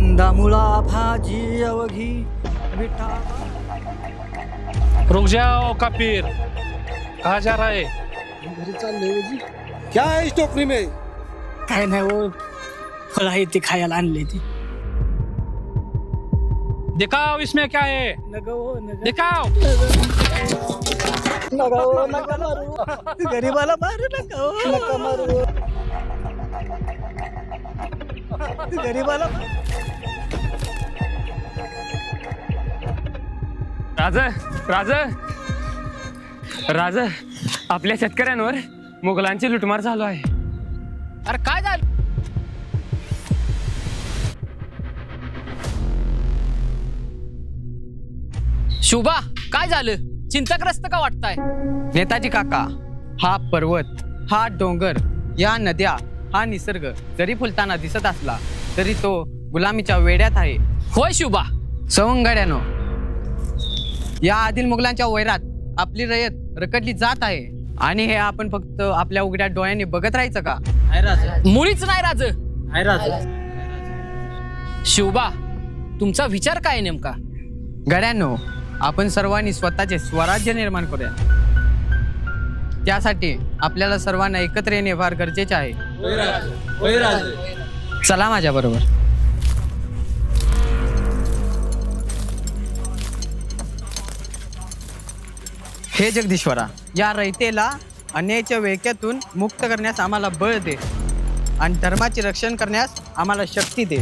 कांदा मुळा भाजी अवघी मिठा। रुक जाओ कबीर, कहाँ जा रहा है? घरी चाललोय जी। क्या है इस टोकरी में? काय नाही वो, फळ आहे ते खायला आणले ते। दिखाओ इसमें क्या है, नका हो नका, दिखाओ। नका हो नका मारू, गरीबाला मारू नका हो, नका मारू गरीबाला। राज राज राज आपल्या शेतकऱ्यांवर मुघलांची लुटमार चालू आहे। अरे काय झालं? शुभा काय झालं? चिंताग्रस्त का वाटताय? नेताजी काका, हा पर्वत, हा डोंगर, या नद्या, हा निसर्ग जरी फुलताना दिसत असला तरी तो गुलामीच्या वेड्यात आहे। होय शुभा, सवंगड्यानो, या आदिल मुघलांच्या वैरात आपली रयत रखडली जात आहे आणि हे आपण फक्त आपल्या उघड्या डोळ्यांनी बघत राहायचं का? मुळीच नाही राज। शुभा, तुमचा विचार काय आहे नेमका? गड्यांनो, आपण सर्वांनी स्वतःचे स्वराज्य निर्माण करूया। त्यासाठी आपल्याला सर्वांना एकत्र येणे फार गरजेचे आहे। चला माझ्या बरोबर। हे जगदीश्वरा, या रयतेला अन्यायाच्या वेळक्यातून मुक्त करण्यास आम्हाला बळ दे आणि धर्माचे रक्षण करण्यास आम्हाला शक्ती दे।